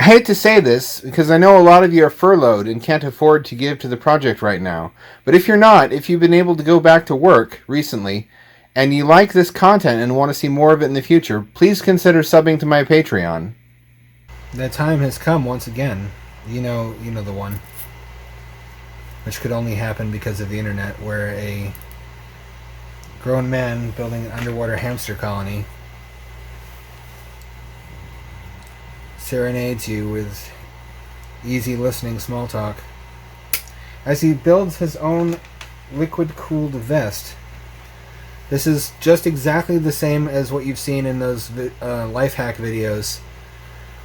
I hate to say this because I know a lot of you are furloughed and can't afford to give to the project right now. But if you're not, if you've been able to go back to work recently and you like this content and want to see more of it in the future, please consider subbing to my Patreon. The time has come once again. You know the one, which could only happen because of the internet, where a grown man building an underwater hamster colony serenades you with easy listening small talk as he builds his own liquid-cooled vest. This is just exactly the same as what you've seen in those life hack videos,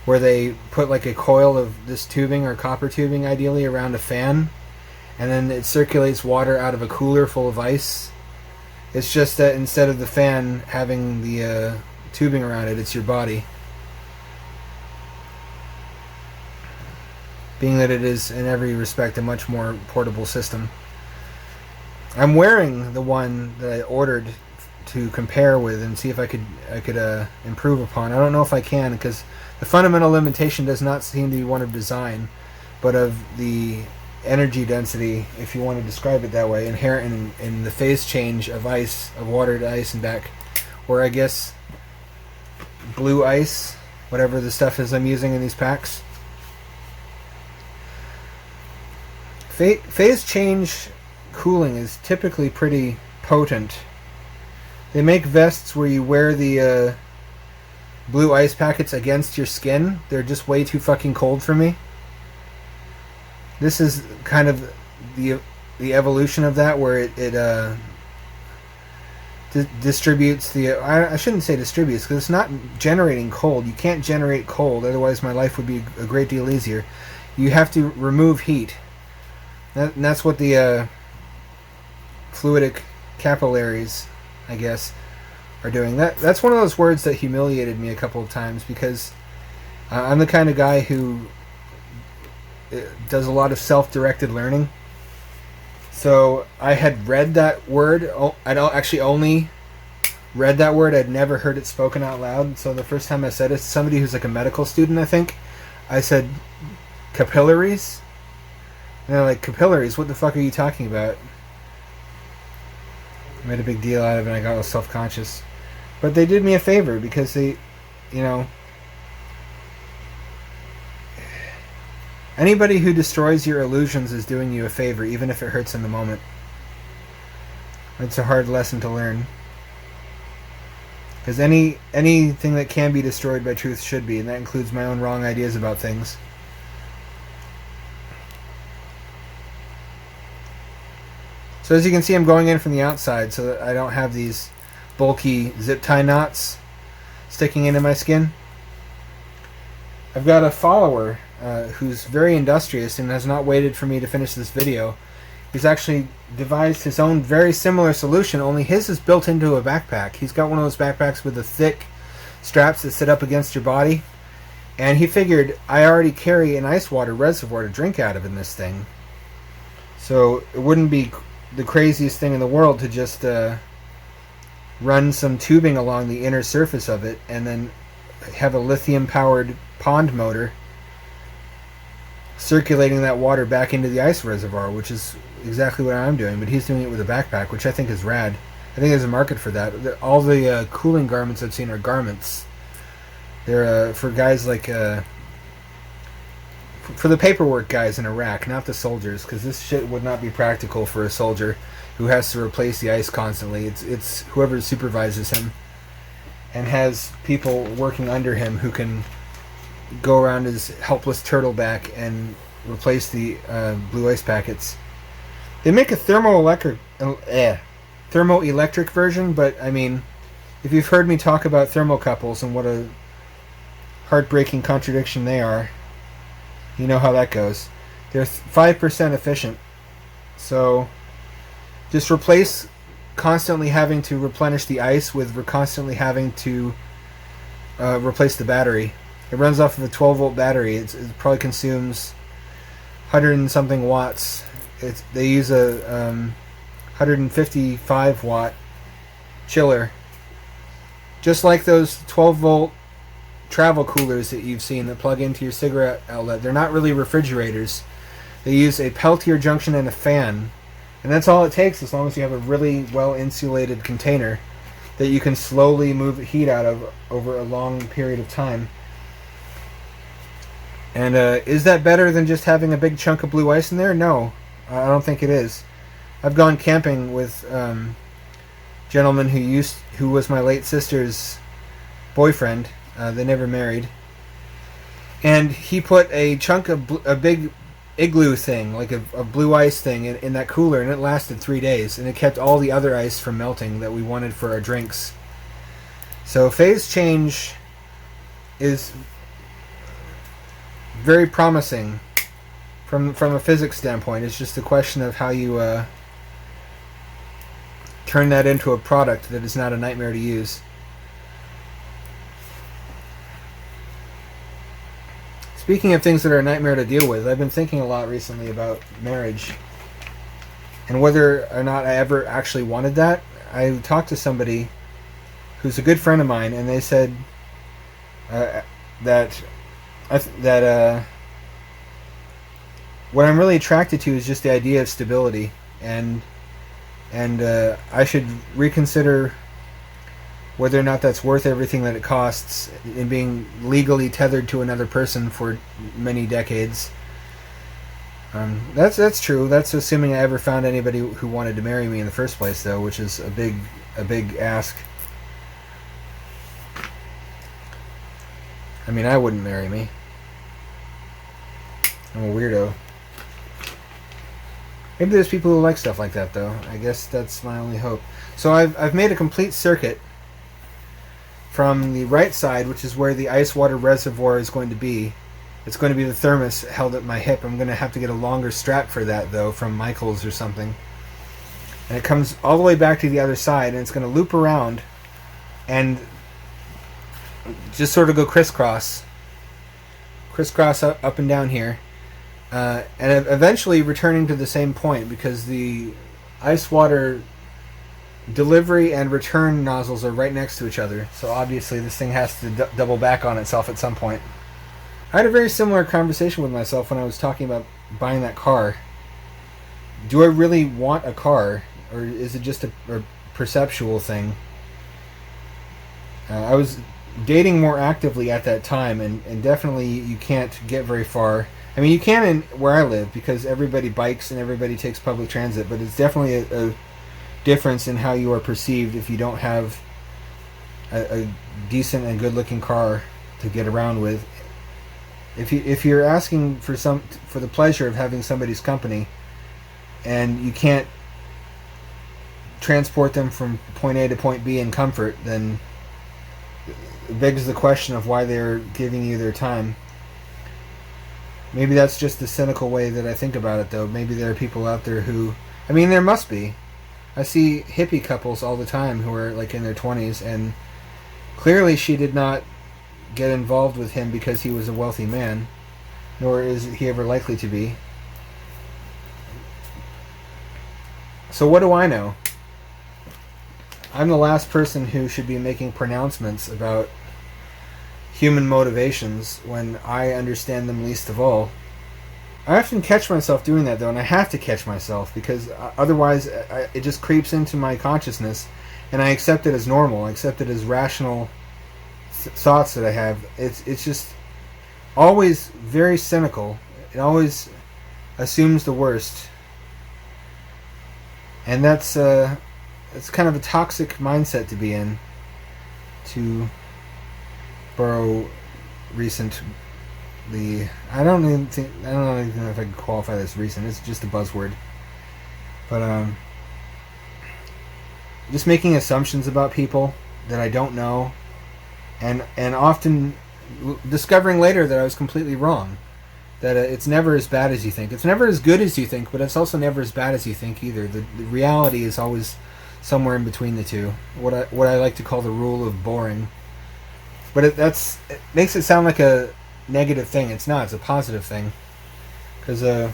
where they put like a coil of this tubing or copper tubing, ideally, around a fan, and then it circulates water out of a cooler full of ice. It's just that instead of the fan having the tubing around it, it's your body. Being that it is, in every respect, a much more portable system. I'm wearing the one that I ordered to compare with and see if I could improve upon. I don't know if I can, because the fundamental limitation does not seem to be one of design, but of the energy density, if you want to describe it that way, inherent in the phase change of ice, of water to ice and back, where I guess blue ice, whatever the stuff is I'm using in these packs, phase change cooling is typically pretty potent. They make vests where you wear the blue ice packets against your skin. They're just way too fucking cold for me. This is kind of the evolution of that, where it distributes the... I shouldn't say distributes, because it's not generating cold. You can't generate cold, otherwise my life would be a great deal easier. You have to remove heat. And that's what the fluidic capillaries, I guess, are doing. That's one of those words that humiliated me a couple of times, because I'm the kind of guy who does a lot of self-directed learning. So I had read that word. I'd actually only read that word. I'd never heard it spoken out loud. So the first time I said it to somebody who's like a medical student, I think, I said capillaries. And they're like, capillaries? What the fuck are you talking about? I made a big deal out of it and I got all self-conscious. But they did me a favor, because they, anybody who destroys your illusions is doing you a favor, even if it hurts in the moment. It's a hard lesson to learn. Because anything that can be destroyed by truth should be, and that includes my own wrong ideas about things. So as you can see, I'm going in from the outside so that I don't have these bulky zip tie knots sticking into my skin. I've got a follower who's very industrious and has not waited for me to finish this video. He's actually devised his own very similar solution, only his is built into a backpack. He's got one of those backpacks with the thick straps that sit up against your body. And he figured, I already carry an ice water reservoir to drink out of in this thing. So it wouldn't be the craziest thing in the world to just run some tubing along the inner surface of it and then have a lithium-powered pond motor circulating that water back into the ice reservoir, which is exactly what I'm doing, but he's doing it with a backpack, which I think is rad. I think there's a market for that. All the cooling garments I've seen are garments. They're for guys like... for the paperwork guys in Iraq, not the soldiers, because this shit would not be practical for a soldier who has to replace the ice constantly. It's whoever supervises him and has people working under him who can go around his helpless turtleback and replace the blue ice packets. They make a thermoelectric version, but I mean, if you've heard me talk about thermocouples and what a heartbreaking contradiction they are, you know how that goes. They're 5% efficient. So just replace constantly having to replenish the ice with constantly having to replace the battery. It runs off of a 12-volt battery. It probably consumes 100 and something watts. They use a 155-watt chiller. Just like those 12-volt travel coolers that you've seen that plug into your cigarette outlet. They're not really refrigerators. They use a Peltier junction and a fan, and that's all it takes as long as you have a really well insulated container that you can slowly move heat out of over a long period of time. And is that better than just having a big chunk of blue ice in there? No, I don't think it is. I've gone camping with gentleman who was my late sister's boyfriend. They never married, and he put a chunk of a big igloo thing, like a blue ice thing, in that cooler, and it lasted 3 days, and it kept all the other ice from melting that we wanted for our drinks. So phase change is very promising from a physics standpoint. It's just a question of how you turn that into a product that is not a nightmare to use. Speaking of things that are a nightmare to deal with, I've been thinking a lot recently about marriage and whether or not I ever actually wanted that. I talked to somebody who's a good friend of mine, and they said that what I'm really attracted to is just the idea of stability, and I should reconsider whether or not that's worth everything that it costs in being legally tethered to another person for many decades. That's true. That's assuming I ever found anybody who wanted to marry me in the first place, though, which is a big ask. I mean, I wouldn't marry me. I'm a weirdo. Maybe there's people who like stuff like that, though. I guess that's my only hope. So I've made a complete circuit from the right side, which is where the ice water reservoir is going to be. It's going to be the thermos held at my hip. I'm going to have to get a longer strap for that, though, from Michael's or something. And it comes all the way back to the other side, and it's going to loop around and just sort of go crisscross up and down here, and eventually returning to the same point, because the ice water delivery and return nozzles are right next to each other. So obviously this thing has to double back on itself at some point. I had a very similar conversation with myself when I was talking about buying that car. Do I really want a car, or is it just a perceptual thing? I was dating more actively at that time, and definitely you can't get very far. I mean, you can in where I live, because everybody bikes and everybody takes public transit, but it's definitely a difference in how you are perceived if you don't have a decent and good-looking car to get around with. If you're asking for the pleasure of having somebody's company, and you can't transport them from point A to point B in comfort, then it begs the question of why they're giving you their time. Maybe that's just the cynical way that I think about it, though. Maybe there are people out there who... I mean, there must be. I see hippie couples all the time who are like in their 20s, and clearly she did not get involved with him because he was a wealthy man, nor is he ever likely to be. So what do I know? I'm the last person who should be making pronouncements about human motivations when I understand them least of all. I often catch myself doing that, though, and I have to catch myself, because otherwise it just creeps into my consciousness, and I accept it as normal. I accept it as rational thoughts that I have. It's just always very cynical. It always assumes the worst, and that's it's kind of a toxic mindset to be in, to borrow I don't even know if I could qualify this recent. It's just a buzzword. But just making assumptions about people that I don't know, and often discovering later that I was completely wrong. That it's never as bad as you think. It's never as good as you think, but it's also never as bad as you think either. The reality is always somewhere in between the two. What I like to call the rule of boring. But it makes it sound like a negative thing. It's not. It's a positive thing, because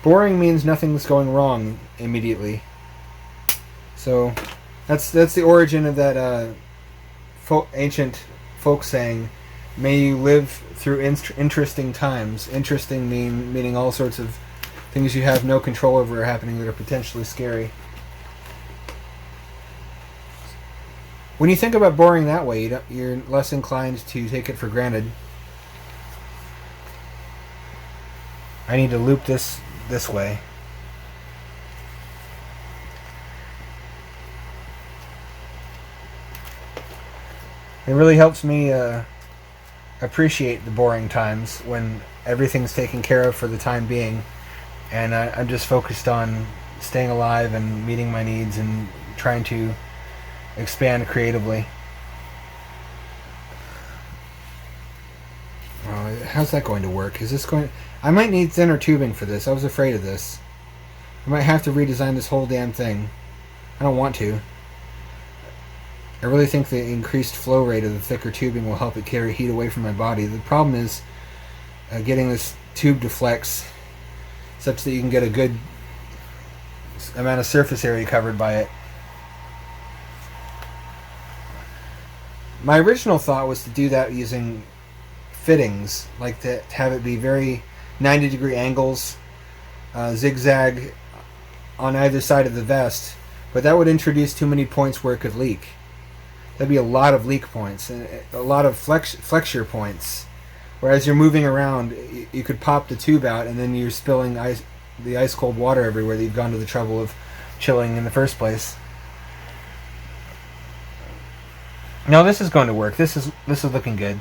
boring means nothing's going wrong immediately. So that's the origin of that ancient folk saying, "May you live through interesting times." Interesting meaning all sorts of things you have no control over are happening that are potentially scary. When you think about boring that way, you're less inclined to take it for granted. I need to loop this way. It really helps me appreciate the boring times when everything's taken care of for the time being, and I'm just focused on staying alive and meeting my needs and trying to expand creatively. Oh, how's that going to work? Is this going? I might need thinner tubing for this. I was afraid of this. I might have to redesign this whole damn thing. I don't want to. I really think the increased flow rate of the thicker tubing will help it carry heat away from my body. The problem is getting this tube to flex such that you can get a good amount of surface area covered by it. My original thought was to do that using fittings, like to have it be very 90-degree angles, zigzag on either side of the vest, but that would introduce too many points where it could leak. There'd be a lot of leak points and a lot of flexure points. Whereas you're moving around, you could pop the tube out and then you're spilling the ice cold water everywhere that you've gone to the trouble of chilling in the first place. No, this is going to work. This is looking good.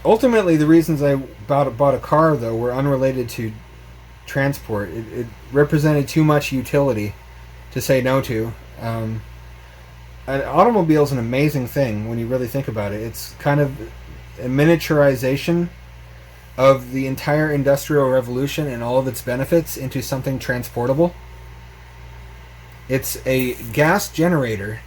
Ultimately, the reasons I bought a car, though, were unrelated to transport. It represented too much utility to say no to. An automobile is an amazing thing when you really think about it. It's kind of a miniaturization of the entire Industrial Revolution and all of its benefits into something transportable. It's a gas generator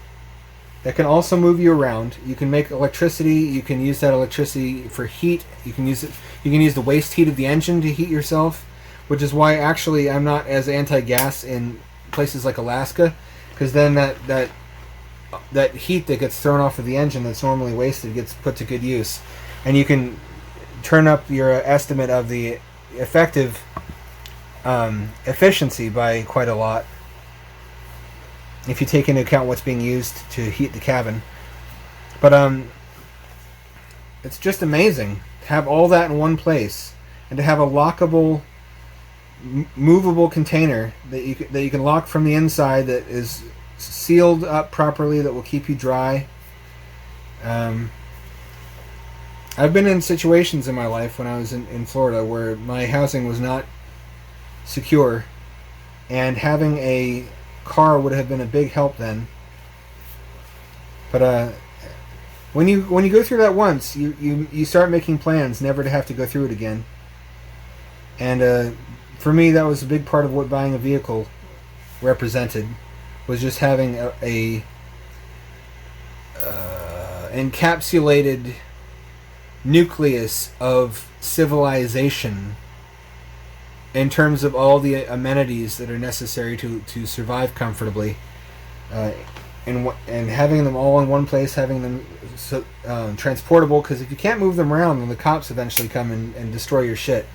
that can also move you around. You can make electricity. You can use that electricity for heat. You can use it. You can use the waste heat of the engine to heat yourself, which is why actually I'm not as anti-gas in places like Alaska, because then that heat that gets thrown off of the engine that's normally wasted gets put to good use, and you can turn up your estimate of the effective efficiency by quite a lot if you take into account what's being used to heat the cabin. But it's just amazing to have all that in one place and to have a lockable, movable container that you can lock from the inside that is sealed up properly, that will keep you dry. I've been in situations in my life when I was in Florida where my housing was not secure, and having a car would have been a big help then. But when you go through that once, you start making plans never to have to go through it again. And for me, that was a big part of what buying a vehicle represented, was just having a encapsulated nucleus of civilization in terms of all the amenities that are necessary to survive comfortably, and having them all in one place, having them transportable, because if you can't move them around, then the cops eventually come and destroy your shit,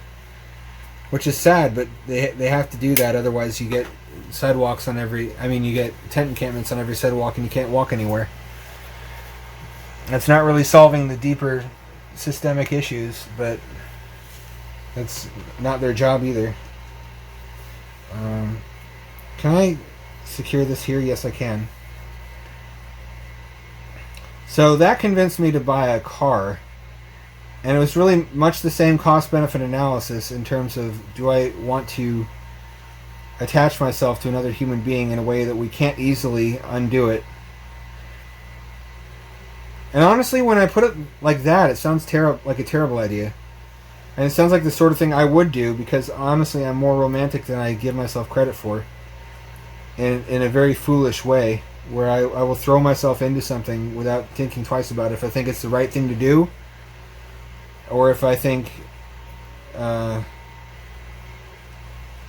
which is sad, but they have to do that, otherwise you get sidewalks on you get tent encampments on every sidewalk and you can't walk anywhere. That's not really solving the deeper systemic issues, but that's not their job either. Can I secure this here? Yes, I can. So that convinced me to buy a car, and it was really much the same cost-benefit analysis in terms of, do I want to attach myself to another human being in a way that we can't easily undo it. And honestly, when I put it like that, it sounds like a terrible idea. And it sounds like the sort of thing I would do, because honestly I'm more romantic than I give myself credit for. In a very foolish way, where I will throw myself into something without thinking twice about it if I think it's the right thing to do, or if I think that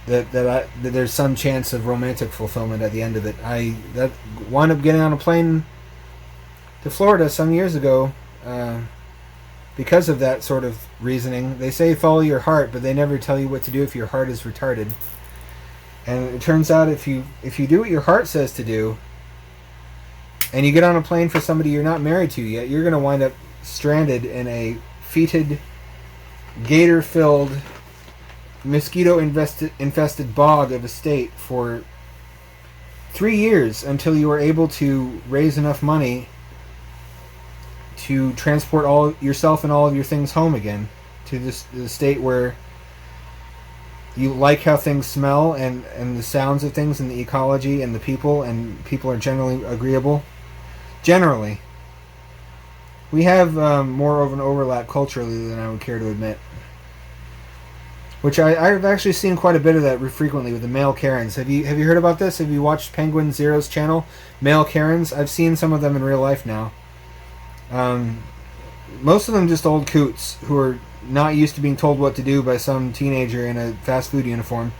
there's some chance of romantic fulfillment at the end of it. I wound up getting on a plane to Florida some years ago, because of that sort of reasoning. They say follow your heart, but they never tell you what to do if your heart is retarded. And it turns out if you do what your heart says to do, and you get on a plane for somebody you're not married to yet, you're going to wind up stranded in a fetid, gator-filled, mosquito-infested bog of a state for 3 years until you are able to raise enough money to transport all yourself and all of your things home again to the state where you like how things smell and the sounds of things and the ecology and the people, and people are generally agreeable. Generally. We have more of an overlap culturally than I would care to admit. Which I've actually seen quite a bit of that frequently with the male Karens. Have you heard about this? Have you watched Penguin Zero's channel? Male Karens? I've seen some of them in real life now. Most of them just old coots who are not used to being told what to do by some teenager in a fast food uniform.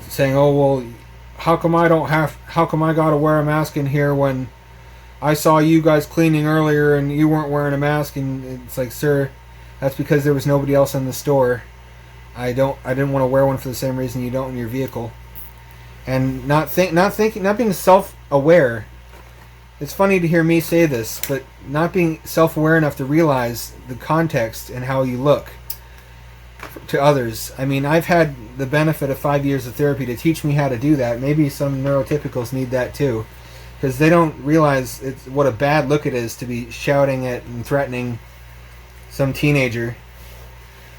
Saying, oh, well, how come I gotta wear a mask in here when I saw you guys cleaning earlier and you weren't wearing a mask? And it's like, sir, that's because there was nobody else in the store. I didn't want to wear one for the same reason you don't in your vehicle. And not being self-aware. It's funny to hear me say this, but not being self-aware enough to realize the context and how you look to others. I mean, I've had the benefit of 5 years of therapy to teach me how to do that. Maybe some neurotypicals need that too, because they don't realize what a bad look it is to be shouting at and threatening some teenager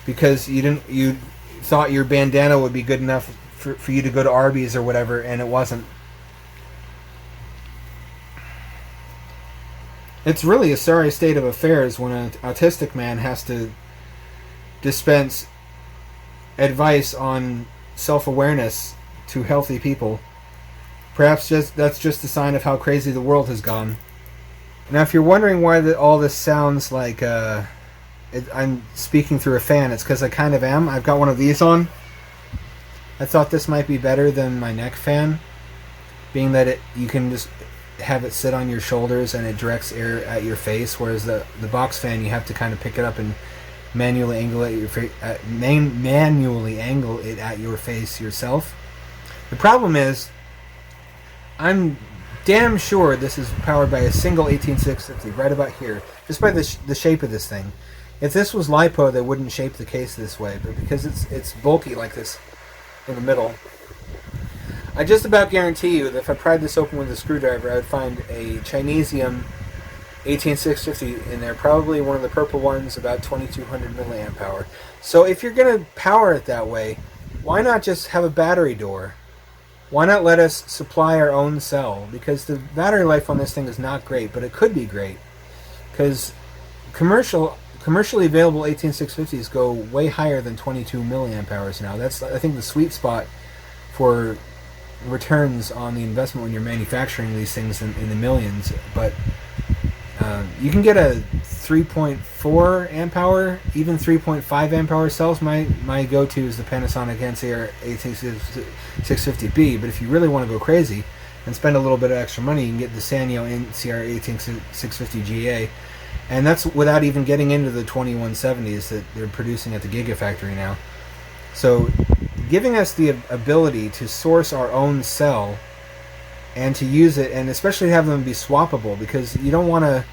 because you thought your bandana would be good enough for you to go to Arby's or whatever, and it wasn't. It's really a sorry state of affairs when an autistic man has to dispense advice on self-awareness to healthy people. Perhaps that's just a sign of how crazy the world has gone. Now, if you're wondering why all this sounds like I'm speaking through a fan, it's because I kind of am. I've got one of these on. I thought this might be better than my neck fan, being that you can just have it sit on your shoulders and it directs air at your face, whereas the box fan you have to kind of pick it up and manually angle it at your face yourself. The problem is, I'm damn sure this is powered by a single 18650 right about here, just by the shape of this thing. If this was LiPo, they wouldn't shape the case this way, but because it's bulky like this in the middle, I just about guarantee you that if I pried this open with a screwdriver, I would find a Chinesium 18650 in there, probably one of the purple ones, about 2200 milliamp hour. So if you're going to power it that way, why not just have a battery door? Why not let us supply our own cell? Because the battery life on this thing is not great, but it could be great. Because commercially available 18650s go way higher than 22 milliamp hours now. That's, I think, the sweet spot for returns on the investment when you're manufacturing these things in the millions. But you can get a 3.4 amp hour, even 3.5 amp hour cells. My go-to is the Panasonic NCR 18650B. But if you really want to go crazy and spend a little bit of extra money, you can get the Sanyo NCR 18650GA. And that's without even getting into the 2170s that they're producing at the Gigafactory now. So giving us the ability to source our own cell and to use it, and especially have them be swappable, because you don't want to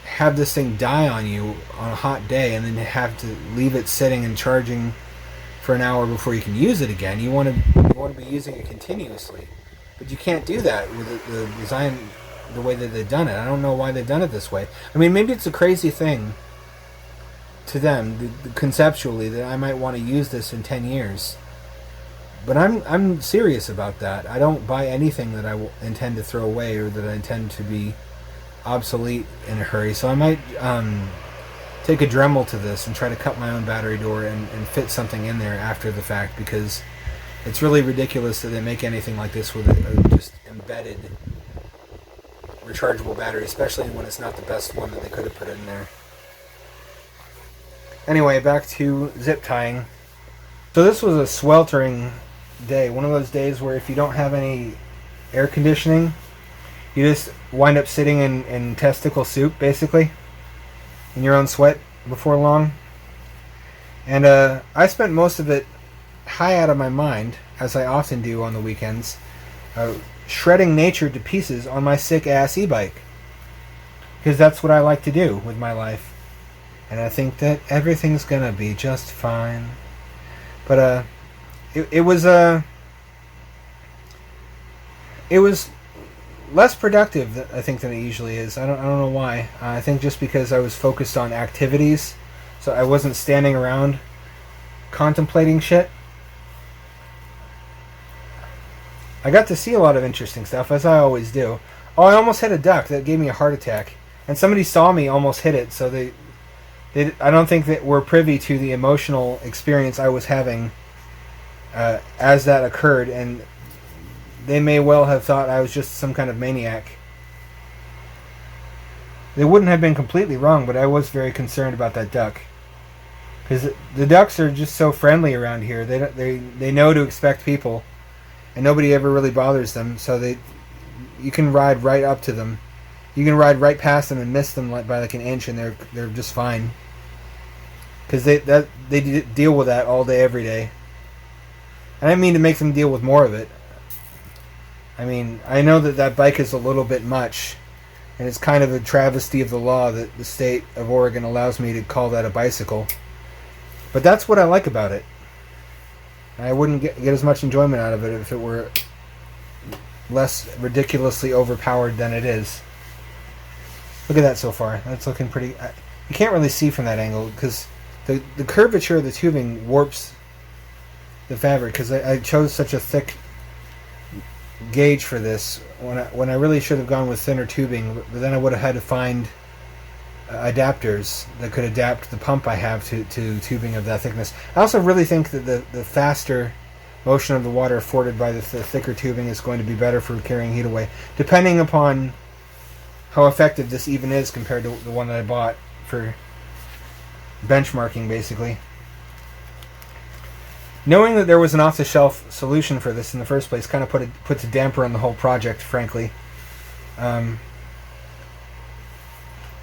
have this thing die on you on a hot day and then have to leave it sitting and charging for an hour before you can use it again. You want to be using it continuously, but you can't do that with the design the way that they've done it. I don't know why they've done it this way. I mean, maybe it's a crazy thing to them conceptually that I might want to use this in 10 years, but I'm serious about that. I don't buy anything that I intend to throw away or that I intend to be obsolete in a hurry. So I might take a Dremel to this and try to cut my own battery door and fit something in there after the fact, because it's really ridiculous that they make anything like this with a just embedded rechargeable battery, especially when it's not the best one that they could have put in there. Anyway, back to zip tying. So this was a sweltering day, one of those days where if you don't have any air conditioning, You just wind up sitting in testicle soup, basically, in your own sweat before long. And I spent most of it high out of my mind, as I often do on the weekends, shredding nature to pieces on my sick-ass e-bike. Because that's what I like to do with my life. And I think that everything's gonna be just fine. But it was less productive, I think, than it usually is. I don't know why. I think just because I was focused on activities, so I wasn't standing around contemplating shit. I got to see a lot of interesting stuff, as I always do. Oh, I almost hit a duck. That gave me a heart attack. And somebody saw me almost hit it, so they I don't think that we're privy to the emotional experience I was having as that occurred, and they may well have thought I was just some kind of maniac. They wouldn't have been completely wrong, but I was very concerned about that duck. Because the ducks are just so friendly around here. They know to expect people, and nobody ever really bothers them, so you can ride right up to them. You can ride right past them and miss them by like an inch, and they're just fine. Because they deal with that all day, every day. I didn't mean to make them deal with more of it. I mean, I know that bike is a little bit much, and it's kind of a travesty of the law that the state of Oregon allows me to call that a bicycle. But that's what I like about it. I wouldn't get as much enjoyment out of it if it were less ridiculously overpowered than it is. Look at that so far. That's looking pretty... You can't really see from that angle because the curvature of the tubing warps the fabric, because I chose such a thick gauge for this when I really should have gone with thinner tubing, but then I would have had to find adapters that could adapt the pump I have to tubing of that thickness. I also really think that the faster motion of the water afforded by the thicker tubing is going to be better for carrying heat away, depending upon how effective this even is compared to the one that I bought for benchmarking, basically. Knowing that there was an off-the-shelf solution for this in the first place kind of puts a damper on the whole project, frankly.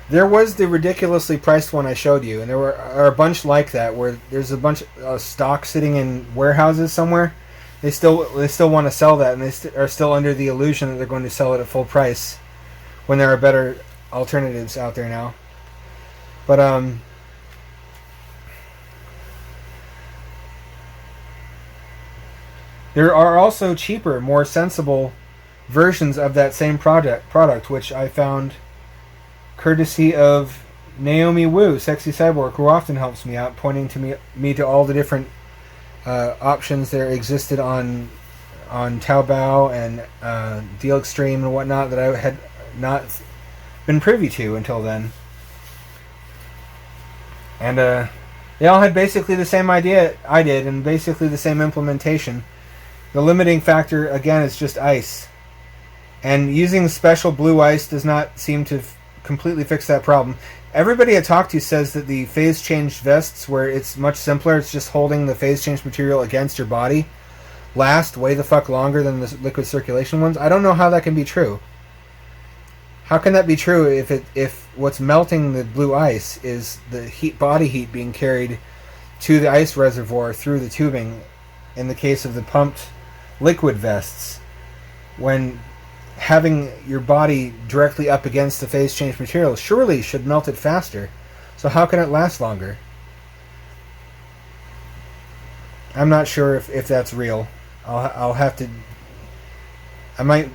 There was the ridiculously priced one I showed you, and there are a bunch like that where there's a bunch of stock sitting in warehouses somewhere. They still want to sell that, and they are still under the illusion that they're going to sell it at full price when there are better alternatives out there now. But there are also cheaper, more sensible versions of that same product, which I found courtesy of Naomi Wu, Sexy Cyborg, who often helps me out, pointing to me to all the different options there existed on Taobao and Deal Extreme and whatnot that I had not been privy to until then. And they all had basically the same idea I did, and basically the same implementation. The limiting factor, again, is just ice. And using special blue ice does not seem to completely fix that problem. Everybody I talk to says that the phase change vests, where it's much simpler, it's just holding the phase change material against your body, last way the fuck longer than the liquid circulation ones. I don't know how that can be true. How can that be true if what's melting the blue ice is the body heat being carried to the ice reservoir through the tubing in the case of the pumped liquid vests, when having your body directly up against the phase change material surely should melt it faster. So how can it last longer? I'm not sure if that's real. I'll have to... I might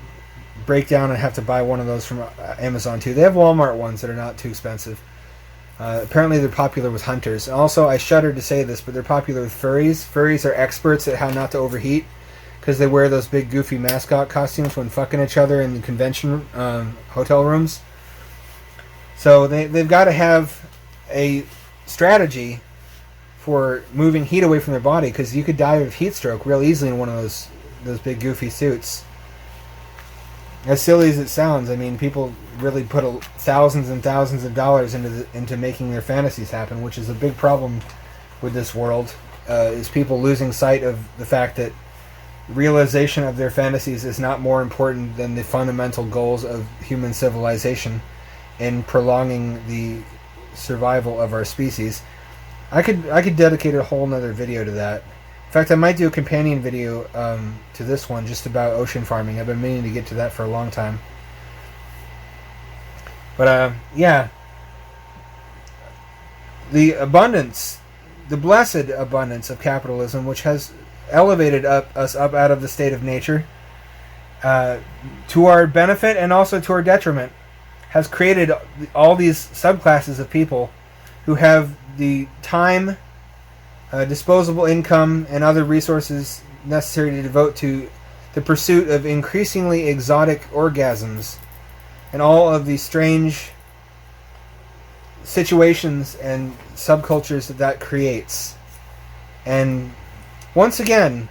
break down and have to buy one of those from Amazon too. They have Walmart ones that are not too expensive. Apparently they're popular with hunters. Also, I shudder to say this, but they're popular with furries. Furries are experts at how not to overheat, because they wear those big goofy mascot costumes when fucking each other in the convention hotel rooms. So they've got to have a strategy for moving heat away from their body, because you could die of heat stroke real easily in one of those big goofy suits. As silly as it sounds, I mean, people really put thousands and thousands of dollars into making their fantasies happen, which is a big problem with this world, is people losing sight of the fact that realization of their fantasies is not more important than the fundamental goals of human civilization in prolonging the survival of our species. I could dedicate a whole nother video to that. In fact, I might do a companion video to this one just about ocean farming. I've been meaning to get to that for a long time. But yeah, the abundance, the blessed abundance of capitalism, which has elevated us up out of the state of nature to our benefit and also to our detriment, has created all these subclasses of people who have the time, disposable income, and other resources necessary to devote to the pursuit of increasingly exotic orgasms and all of these strange situations and subcultures that creates. And once again,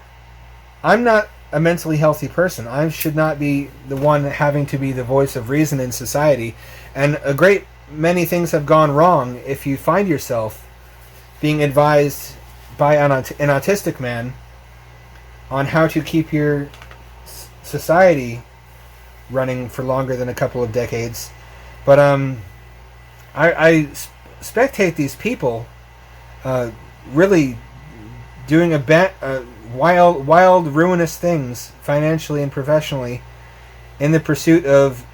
I'm not a mentally healthy person. I should not be the one having to be the voice of reason in society. And a great many things have gone wrong if you find yourself being advised by an autistic man on how to keep your society running for longer than a couple of decades. But I spectate these people really doing wild, ruinous things financially and professionally in the pursuit of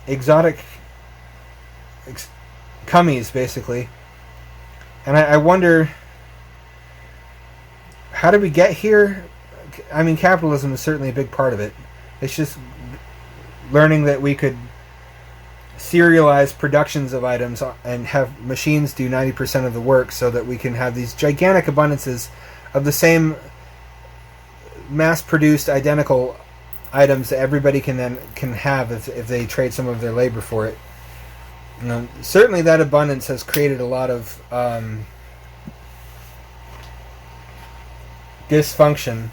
exotic cummies, basically. And I wonder, how did we get here? I mean, capitalism is certainly a big part of it. It's just learning that we could serialize productions of items and have machines do 90% of the work so that we can have these gigantic abundances of the same mass-produced identical items that everybody can have if they trade some of their labor for it. You know, certainly that abundance has created a lot of dysfunction.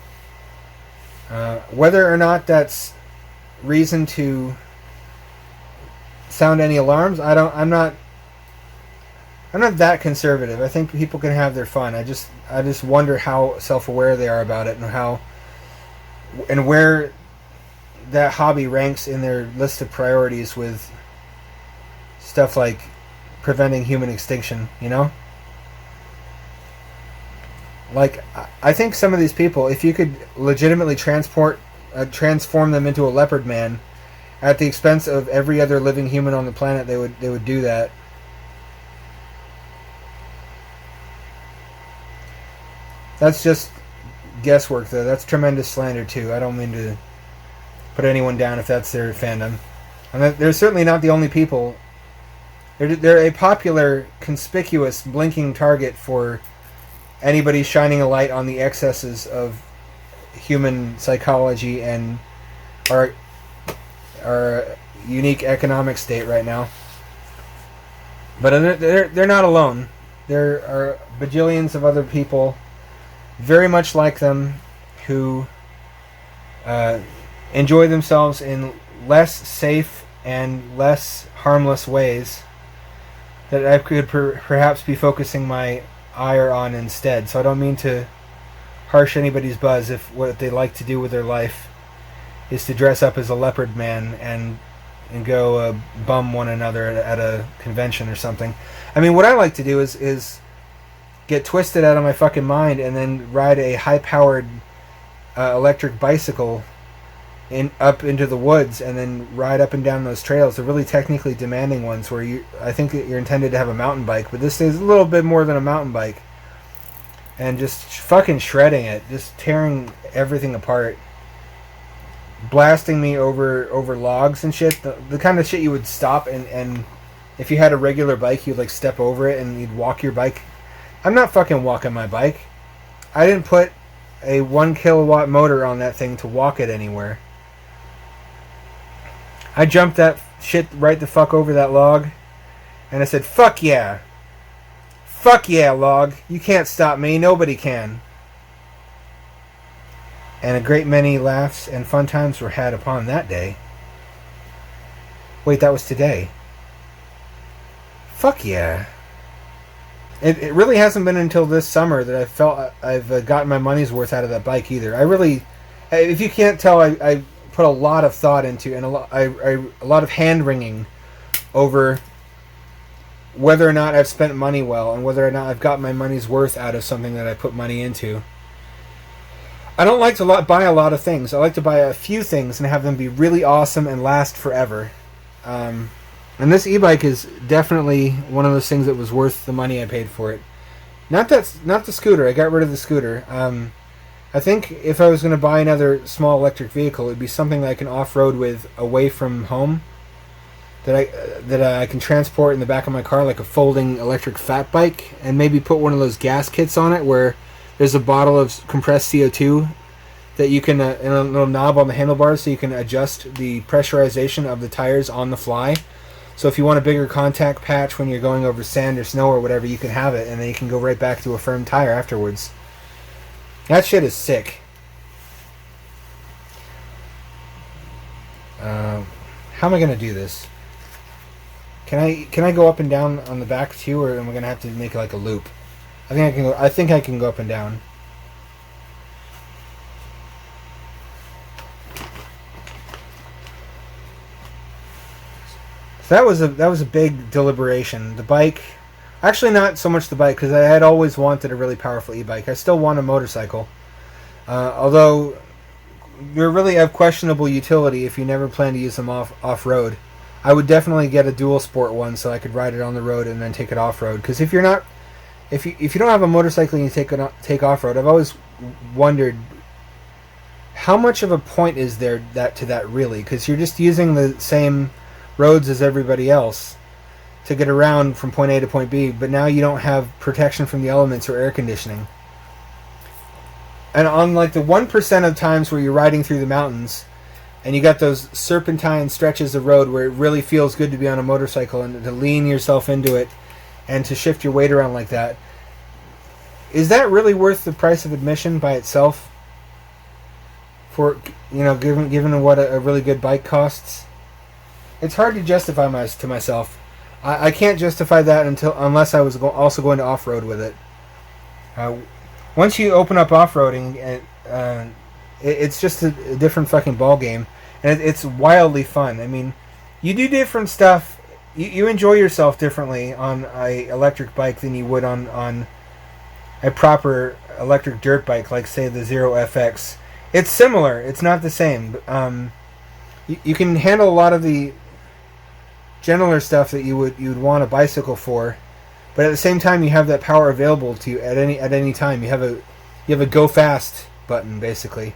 Whether or not that's reason to sound any alarms, I'm not that conservative. I think people can have their fun. I just wonder how self-aware they are about it, and where that hobby ranks in their list of priorities with stuff like preventing human extinction, you know? Like, I think some of these people, if you could legitimately transform them into a leopard man at the expense of every other living human on the planet, they would do that. That's just guesswork, though. That's tremendous slander, too. I don't mean to put anyone down if that's their fandom. And they're certainly not the only people. They're a popular, conspicuous, blinking target for anybody shining a light on the excesses of human psychology and our unique economic state right now. But they're not alone. There are bajillions of other people very much like them who enjoy themselves in less safe and less harmless ways that I could perhaps be focusing my ire on instead. So I don't mean to harsh anybody's buzz if what they like to do with their life is to dress up as a leopard man and go bum one another at a convention or something. I mean, what I like to do is get twisted out of my fucking mind and then ride a high-powered electric bicycle up into the woods and then ride up and down those trails, the really technically demanding ones where I think that you're intended to have a mountain bike, but this is a little bit more than a mountain bike. And just fucking shredding it, just tearing everything apart, blasting me over logs and shit, the kind of shit you would stop and if you had a regular bike, you'd like step over it and you'd walk your bike. I'm not fucking walking my bike. I didn't put a 1 kilowatt motor on that thing to walk it anywhere. I jumped that shit right the fuck over that log, and I said, fuck yeah. Fuck yeah, log. You can't stop me. Nobody can. And a great many laughs and fun times were had upon that day. Wait, that was today. Fuck yeah. It really hasn't been until this summer that I felt I've gotten my money's worth out of that bike either. I really If you can't tell, I put a lot of thought into and a lot of hand wringing over whether or not I've spent money well and whether or not I've got my money's worth out of something that I put money into. I don't like to buy a lot of things. I like to buy a few things and have them be really awesome and last forever. And this e-bike is definitely one of those things that was worth the money I paid for it. Not the scooter. I got rid of the scooter. I think if I was going to buy another small electric vehicle, it would be something that I can off-road with away from home. That I can transport in the back of my car, like a folding electric fat bike, and maybe put one of those gas kits on it where there's a bottle of compressed CO2 that you can, and a little knob on the handlebars so you can adjust the pressurization of the tires on the fly. So if you want a bigger contact patch when you're going over sand or snow or whatever, you can have it, and then you can go right back to a firm tire afterwards. That shit is sick. How am I going to do this? Can I go up and down on the back too, or am I gonna have to make like a loop? I think I can go. I think I can go up and down. So that was a big deliberation. The bike, actually not so much the bike, because I had always wanted a really powerful e-bike. I still want a motorcycle, although they're really of questionable utility if you never plan to use them off road. I would definitely get a dual sport one so I could ride it on the road and then take it off road. Because if you don't have a motorcycle and you take off road, I've always wondered how much of a point is there to that really? Because you're just using the same roads as everybody else to get around from point A to point B, but now you don't have protection from the elements or air conditioning. And on like the 1% of times where you're riding through the mountains, and you got those serpentine stretches of road where it really feels good to be on a motorcycle and to lean yourself into it and to shift your weight around like that. Is that really worth the price of admission by itself? For, given what a really good bike costs? It's hard to justify to myself. I can't justify that unless I was also going to off-road with it. Once you open up off-roading, it's just a different fucking ball game. And it's wildly fun. I mean, you do different stuff. You enjoy yourself differently on a electric bike than you would on a proper electric dirt bike, like say the Zero FX. It's similar. It's not the same. You can handle a lot of the gentler stuff that you would want a bicycle for, but at the same time you have that power available to you at any time. You have a go fast button basically.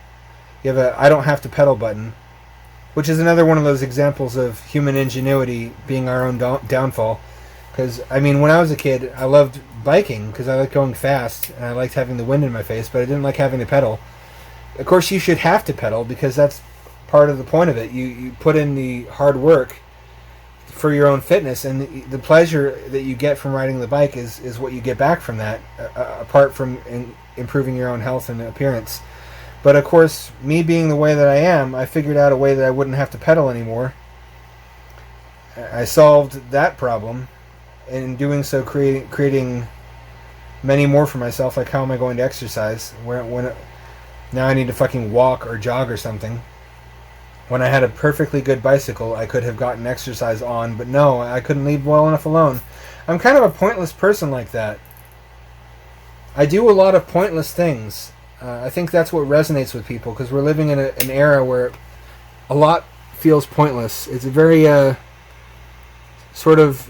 You have a I don't have to pedal button, which is another one of those examples of human ingenuity being our own downfall. Because, I mean, when I was a kid, I loved biking because I liked going fast and I liked having the wind in my face, but I didn't like having to pedal. Of course, you should have to pedal because that's part of the point of it. You put in the hard work for your own fitness, and the pleasure that you get from riding the bike is what you get back from that, apart from improving your own health and appearance. But of course, me being the way that I am, I figured out a way that I wouldn't have to pedal anymore. I solved that problem, and in doing so, creating many more for myself. Like, how am I going to exercise? When now I need to fucking walk or jog or something. When I had a perfectly good bicycle, I could have gotten exercise on, but no, I couldn't leave well enough alone. I'm kind of a pointless person like that. I do a lot of pointless things. I think that's what resonates with people, because we're living in an era where a lot feels pointless. It's a very sort of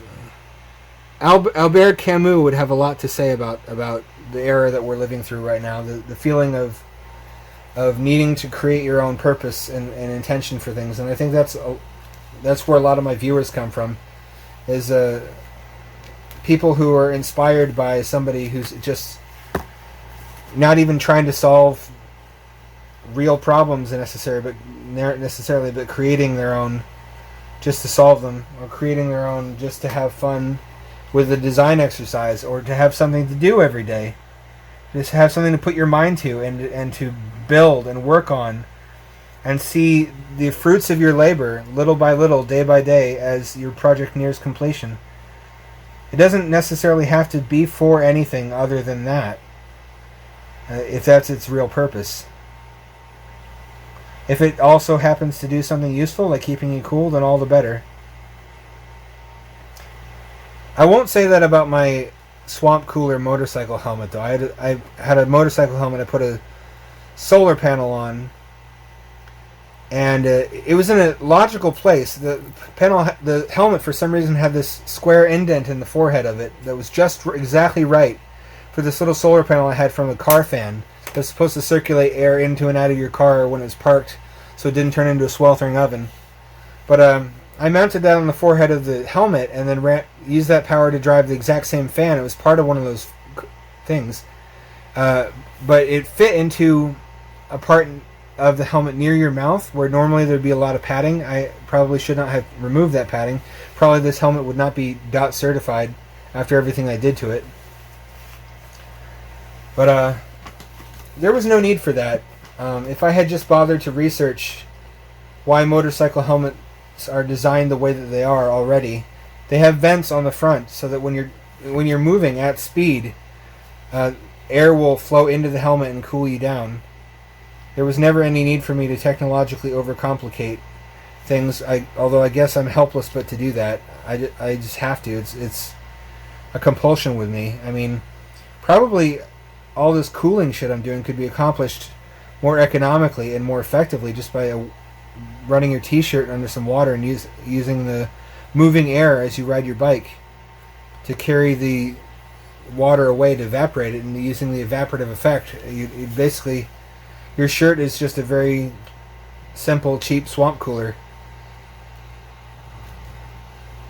Albert Camus would have a lot to say about the era that we're living through right now. The feeling of needing to create your own purpose and intention for things, and I think that's where a lot of my viewers come from, is people who are inspired by somebody who's just not even trying to solve real problems necessarily, but creating their own just to solve them, or creating their own just to have fun with a design exercise, or to have something to do every day, just have something to put your mind to and to build and work on, and see the fruits of your labor little by little, day by day, as your project nears completion. It doesn't necessarily have to be for anything other than that, if that's its real purpose. If it also happens to do something useful, like keeping you cool, then all the better. I won't say that about my Swamp Cooler motorcycle helmet, though. I had a motorcycle helmet I put a solar panel on, and it was in a logical place. The helmet, for some reason, had this square indent in the forehead of it that was just exactly right for this little solar panel I had from a car fan that's supposed to circulate air into and out of your car when it's parked, so it didn't turn into a sweltering oven. But I mounted that on the forehead of the helmet and then used that power to drive the exact same fan. It was part of one of those things, but it fit into a part of the helmet near your mouth where normally there'd be a lot of padding. I probably should not have removed that padding. Probably this helmet would not be DOT certified after everything I did to it. But there was no need for that. If I had just bothered to research why motorcycle helmets are designed the way that they are already, they have vents on the front so that when you're moving at speed, air will flow into the helmet and cool you down. There was never any need for me to technologically overcomplicate things. Although I guess I'm helpless but to do that. I just have to. It's a compulsion with me. I mean, probably all this cooling shit I'm doing could be accomplished more economically and more effectively just by running your t-shirt under some water and using the moving air as you ride your bike to carry the water away to evaporate it, and using the evaporative effect. You basically, your shirt is just a very simple, cheap swamp cooler.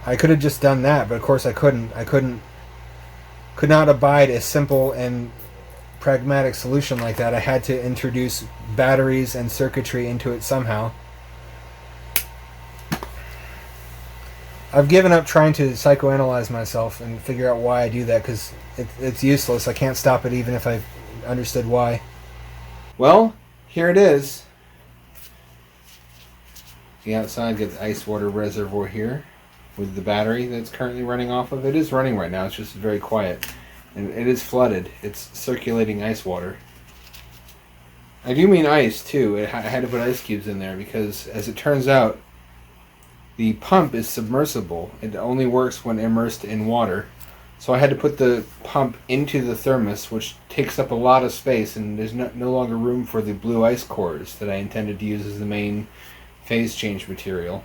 I could have just done that, but of course I couldn't. Could not abide a simple and pragmatic solution like that. I had to introduce batteries and circuitry into it somehow. I've given up trying to psychoanalyze myself and figure out why I do that, because it's useless. I can't stop it even if I understood why. Well, here it is. The outside, get the ice water reservoir here with the battery that's currently running off of it. It is running right now, it's just very quiet. And it is flooded. It's circulating ice water. I do mean ice too. I had to put ice cubes in there because, as it turns out, the pump is submersible. It only works when immersed in water. So I had to put the pump into the thermos, which takes up a lot of space, and there's no longer room for the blue ice cores that I intended to use as the main phase change material.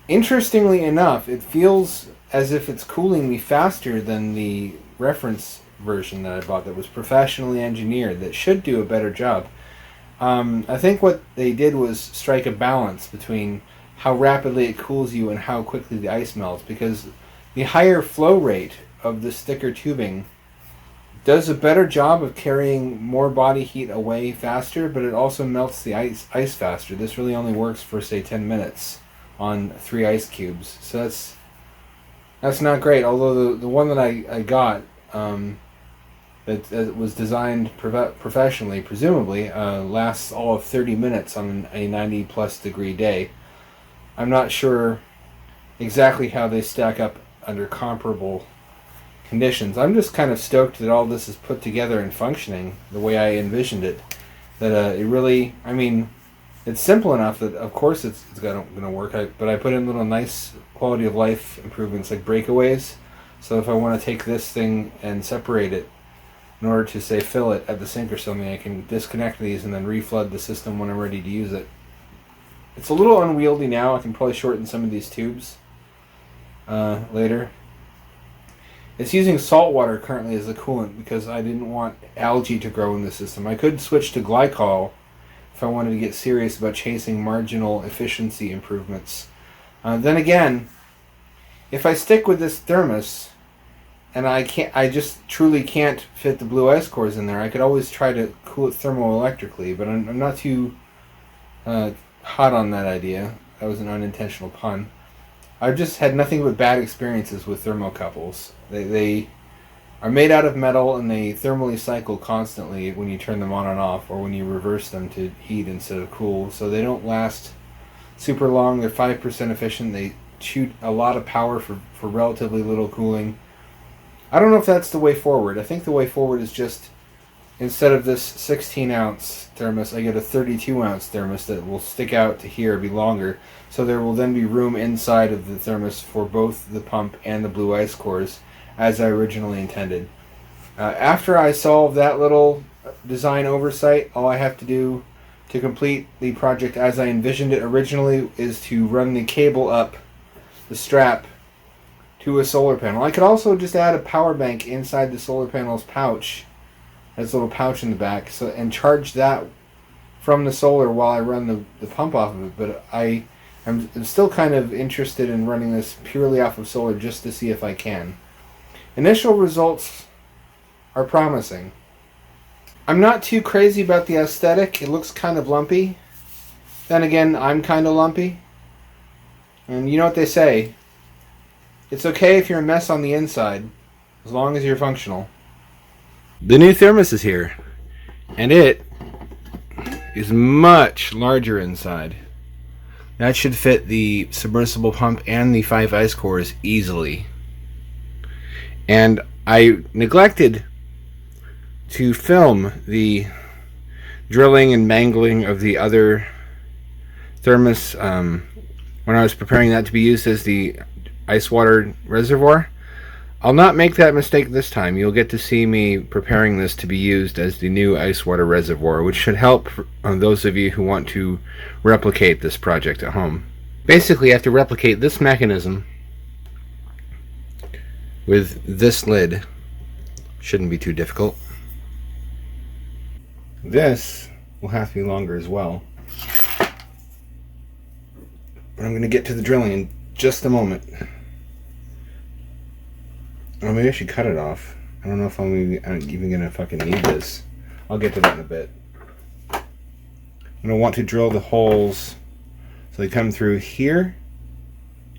Interestingly enough, it feels as if it's cooling me faster than the reference version that I bought that was professionally engineered, that should do a better job. I think what they did was strike a balance between how rapidly it cools you and how quickly the ice melts, because the higher flow rate of the sticker tubing does a better job of carrying more body heat away faster, but it also melts the ice faster. This really only works for, say, 10 minutes on 3 ice cubes. So that's not great, although the one that I got that was designed professionally, presumably, lasts all of 30 minutes on a 90 plus degree day. I'm not sure exactly how they stack up under comparable conditions. I'm just kind of stoked that all this is put together and functioning the way I envisioned it. That it really, I mean, it's simple enough that of course it's going to work. But I put in little nice quality of life improvements like breakaways. So if I want to take this thing and separate it in order to, say, fill it at the sink or something, I can disconnect these and then reflood the system when I'm ready to use it. It's a little unwieldy now. I can probably shorten some of these tubes later. It's using salt water currently as a coolant because I didn't want algae to grow in the system. I could switch to glycol if I wanted to get serious about chasing marginal efficiency improvements. Then again, if I stick with this thermos, and I just truly can't fit the blue ice cores in there, I could always try to cool it thermoelectrically, but I'm not too hot on that idea. That was an unintentional pun. I've just had nothing but bad experiences with thermocouples. They are made out of metal and they thermally cycle constantly when you turn them on and off, or when you reverse them to heat instead of cool. So they don't last super long. They're 5% efficient. They shoot a lot of power for relatively little cooling. I don't know if that's the way forward. I think the way forward is just instead of this 16-ounce thermos, I get a 32-ounce thermos that will stick out to here, be longer. So there will then be room inside of the thermos for both the pump and the blue ice cores, as I originally intended. After I solve that little design oversight, all I have to do to complete the project as I envisioned it originally is to run the cable up the strap to a solar panel. I could also just add a power bank inside the solar panel's pouch. There's a little pouch in the back, and charge that from the solar while I run the pump off of it. But I'm still kind of interested in running this purely off of solar just to see if I can. Initial results are promising. I'm not too crazy about the aesthetic. It looks kind of lumpy. Then again, I'm kind of lumpy. And you know what they say. It's okay if you're a mess on the inside, as long as you're functional. The new thermos is here. And it is much larger inside. That should fit the submersible pump and the 5 ice cores easily. And I neglected to film the drilling and mangling of the other thermos when I was preparing that to be used as the ice water reservoir. I'll not make that mistake this time. You'll get to see me preparing this to be used as the new ice water reservoir, which should help those of you who want to replicate this project at home. Basically, you have to replicate this mechanism with this lid. Shouldn't be too difficult. This will have to be longer as well. But I'm going to get to the drilling in just a moment. Oh, maybe I should cut it off. I don't know if I'm even going to fucking need this. I'll get to that in a bit. I'm going to want to drill the holes so they come through here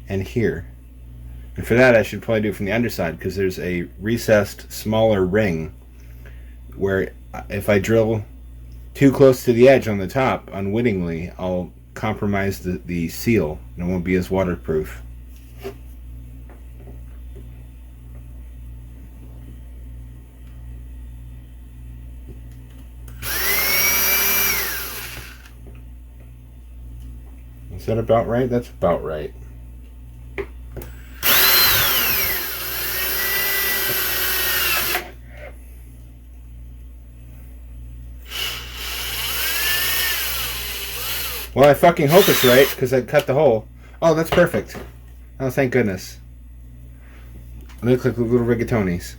and here. And for that I should probably do it from the underside, because there's a recessed smaller ring where if I drill too close to the edge on the top unwittingly, I'll compromise the seal and it won't be as waterproof. Is that about right? That's about right. Well, I fucking hope it's right, because I cut the hole. Oh, that's perfect. Oh, thank goodness. They look like little rigatonis.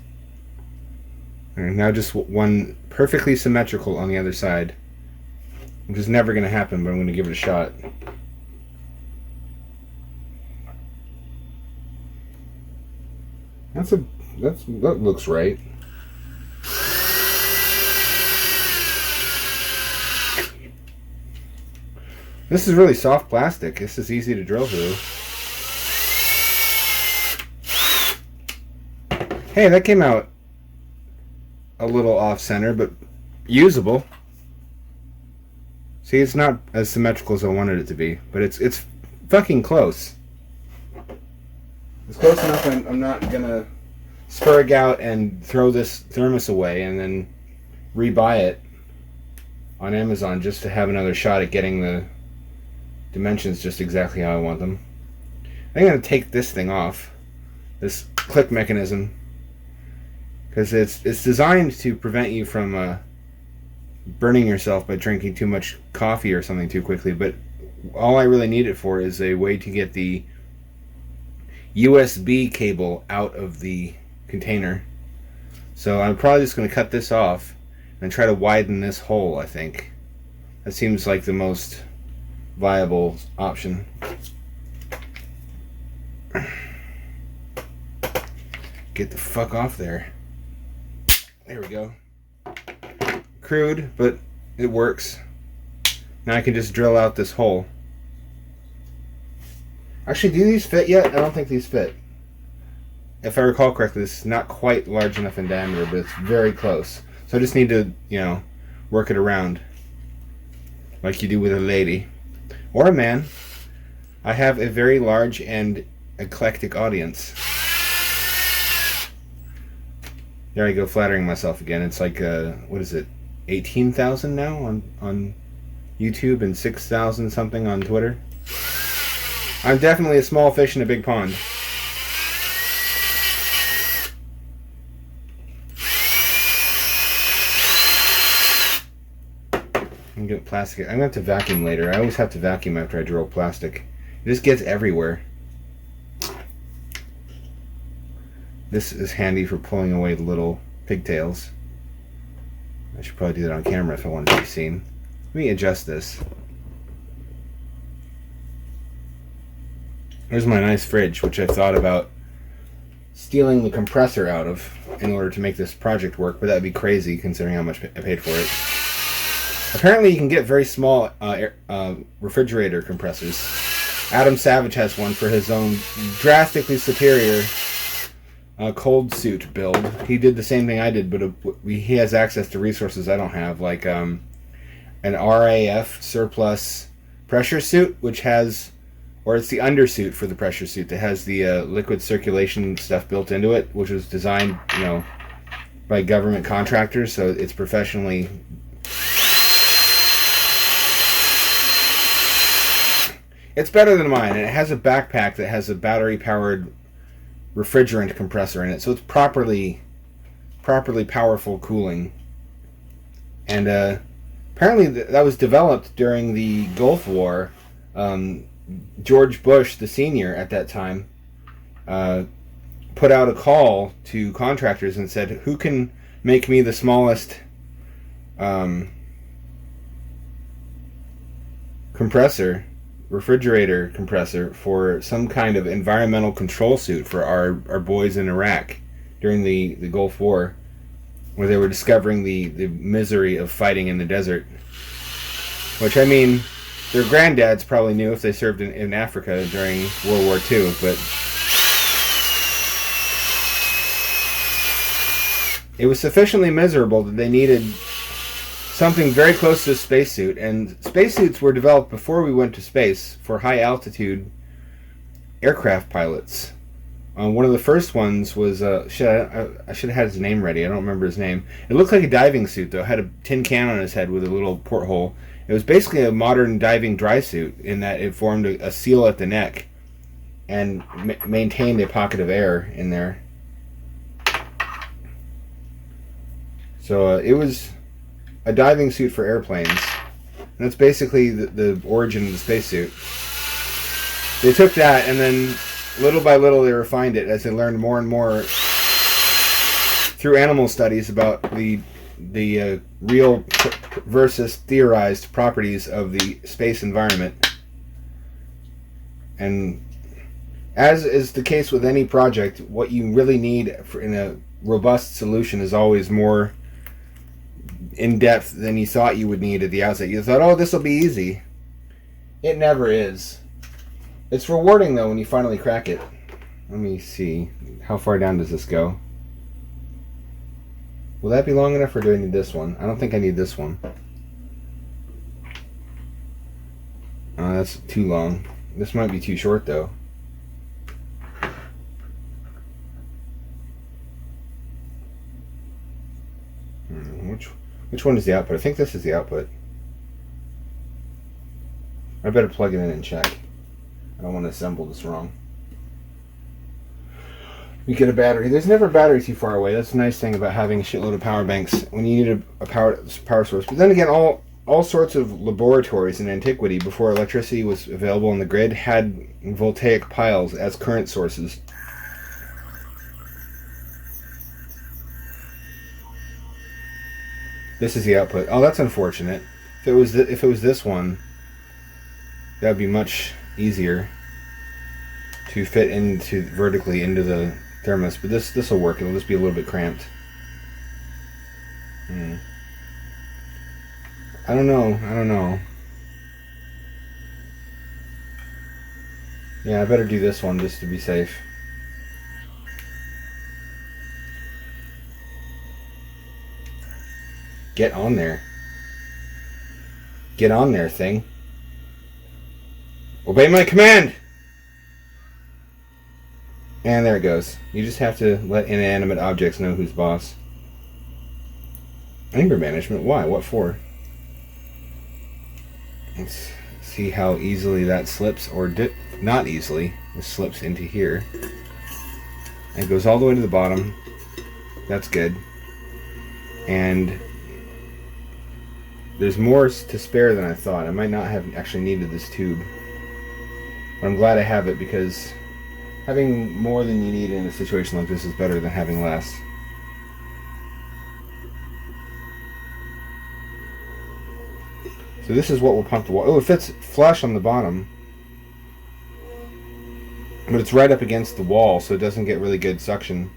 And now just one perfectly symmetrical on the other side. Which is never going to happen, but I'm going to give it a shot. That looks right. This is really soft plastic. This is easy to drill through. Hey, that came out a little off center, but usable. See, it's not as symmetrical as I wanted it to be, but it's fucking close. It's close enough I'm not gonna spurg out and throw this thermos away and then rebuy it on Amazon just to have another shot at getting the dimensions just exactly how I want them. I'm going to take this thing off, this click mechanism, because it's designed to prevent you from burning yourself by drinking too much coffee or something too quickly, but all I really need it for is a way to get the USB cable out of the container. So I'm probably just going to cut this off and try to widen this hole, I think. That seems like the most viable option. Get the fuck off there. There we go. Crude, but it works. Now I can just drill out this hole. Actually, do these fit yet? I don't think these fit. If I recall correctly, this is not quite large enough in diameter, but it's very close. So I just need to, work it around like you do with a lady. Or a man. I have a very large and eclectic audience. There I go, flattering myself again. It's like what is it, 18,000 now on YouTube and 6,000 something on Twitter. I'm definitely a small fish in a big pond. I'm gonna get plastic. I'm gonna have to vacuum later. I always have to vacuum after I drill plastic. It just gets everywhere. This is handy for pulling away the little pigtails. I should probably do that on camera if I want to be seen. Let me adjust this. Here's my nice fridge, which I thought about stealing the compressor out of in order to make this project work, but that'd be crazy considering how much I paid for it. Apparently you can get very small refrigerator compressors. Adam Savage has one for his own drastically superior cold suit build. He did the same thing I did, but he has access to resources I don't have, like an RAF surplus pressure suit, which has, or it's the undersuit for the pressure suit that has the liquid circulation stuff built into it, which was designed, by government contractors, so it's professionally. It's better than mine, and it has a backpack that has a battery-powered refrigerant compressor in it, so it's properly powerful cooling. And apparently that was developed during the Gulf War. George Bush, the senior at that time, put out a call to contractors and said, who can make me the smallest refrigerator compressor for some kind of environmental control suit for our boys in Iraq during the Gulf War, where they were discovering the misery of fighting in the desert. Which, I mean, their granddads probably knew if they served in Africa during World War II, but it was sufficiently miserable that they needed something very close to a spacesuit, and spacesuits were developed before we went to space for high-altitude aircraft pilots. One of the first ones was, I should have had his name ready, I don't remember his name. It looked like a diving suit, though. It had a tin can on his head with a little porthole. It was basically a modern diving dry suit in that it formed a seal at the neck and maintained a pocket of air in there. So it was a diving suit for airplanes. And that's basically the origin of the spacesuit. They took that and then little by little they refined it as they learned more and more through animal studies about the real versus theorized properties of the space environment. And as is the case with any project, what you really need in a robust solution is always more in-depth than you thought you would need at the outset. You thought, oh, this will be easy. It never is. It's rewarding, though, when you finally crack it. Let me see. How far down does this go? Will that be long enough, or do I need this one? I don't think I need this one. That's too long. This might be too short, though. Which one is the output? I think this is the output. I better plug it in and check. I don't want to assemble this wrong. You get a battery. There's never a battery too far away. That's the nice thing about having a shitload of power banks when you need a power source. But then again, all sorts of laboratories in antiquity, before electricity was available on the grid, had voltaic piles as current sources. This is the output. Oh, that's unfortunate. If it was this one, that would be much easier to fit vertically into the thermos. But this will work. It'll just be a little bit cramped. I don't know. Yeah, I better do this one just to be safe. Get on there. Get on there, thing. Obey my command! And there it goes. You just have to let inanimate objects know who's boss. Anger management? Why? What for? Let's see how easily that slips, or not easily. It slips into here. And goes all the way to the bottom. That's good. And there's more to spare than I thought. I might not have actually needed this tube. But I'm glad I have it, because having more than you need in a situation like this is better than having less. So this is what will pump the water. Oh, it fits flush on the bottom. But it's right up against the wall, so it doesn't get really good suction.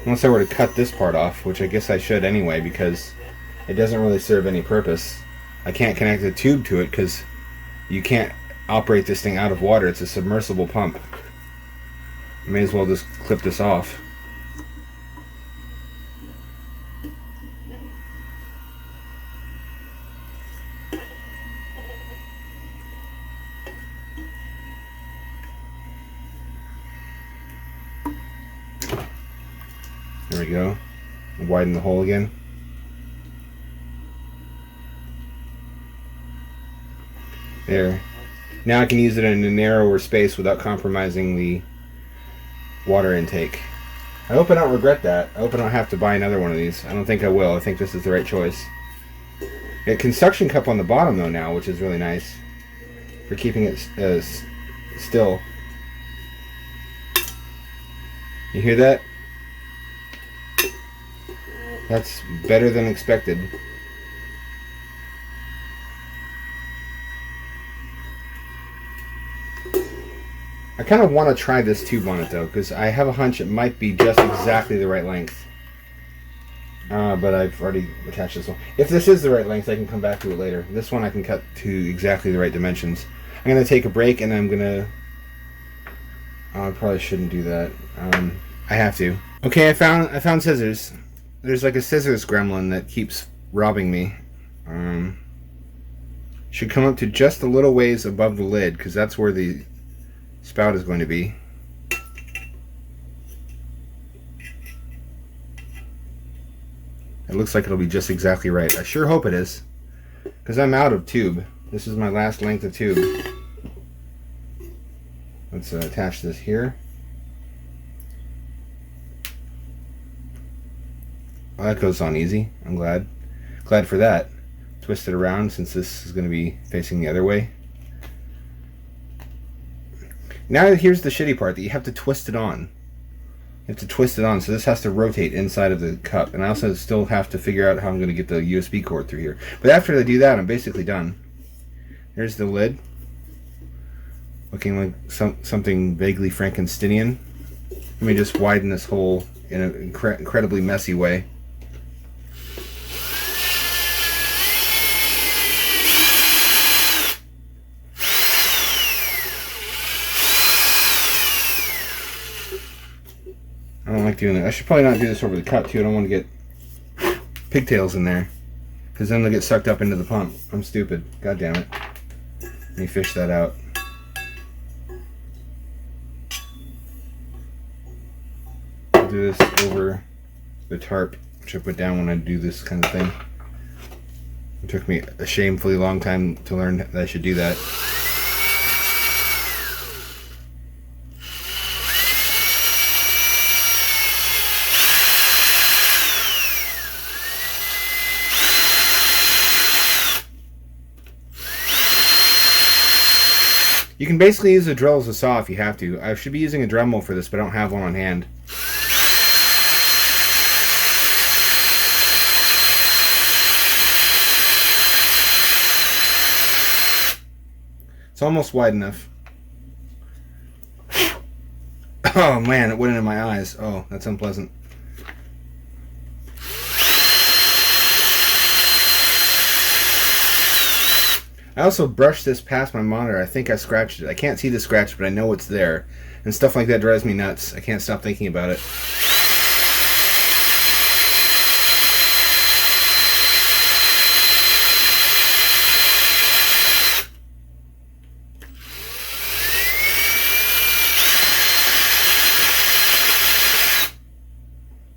Unless I were to cut this part off, which I guess I should anyway, because it doesn't really serve any purpose. I can't connect a tube to it because you can't operate this thing out of water. It's a submersible pump. I may as well just clip this off. There we go. Widen the hole again. There. Now I can use it in a narrower space without compromising the water intake. I hope I don't regret that. I hope I don't have to buy another one of these. I don't think I will. I think this is the right choice. It can suction cup on the bottom though now, which is really nice for keeping it still. You hear that? That's better than expected. I kind of want to try this tube on it though, because I have a hunch it might be just exactly the right length. But I've already attached this one. If this is the right length, I can come back to it later. This one I can cut to exactly the right dimensions. I'm going to take a break, and I'm going to... I probably shouldn't do that. I have to. Okay, I found scissors. There's like a scissors gremlin that keeps robbing me. Should come up to just a little ways above the lid, because that's where the spout is going to be. It looks like it'll be just exactly right. I sure hope it is, because I'm out of tube. This is my last length of tube. Let's attach this here. Well, that goes on easy. I'm glad for that. Twist it around since this is going to be facing the other way. Now here's the shitty part, that you have to twist it on. You have to twist it on, so this has to rotate inside of the cup. And I also still have to figure out how I'm going to get the USB cord through here. But after I do that, I'm basically done. There's the lid. Looking like something vaguely Frankensteinian. Let me just widen this hole in an incredibly messy way. I don't like doing that. I should probably not do this over the cup too. I don't want to get pigtails in there, because then they'll get sucked up into the pump. I'm stupid. God damn it. Let me fish that out. I'll do this over the tarp, which I put down when I do this kind of thing. It took me a shamefully long time to learn that I should do that. You can basically use a drill as a saw if you have to. I should be using a Dremel for this, but I don't have one on hand. It's almost wide enough. Oh man, it went into my eyes. Oh, that's unpleasant. I also brushed this past my monitor. I think I scratched it. I can't see the scratch, but I know it's there. And stuff like that drives me nuts. I can't stop thinking about it.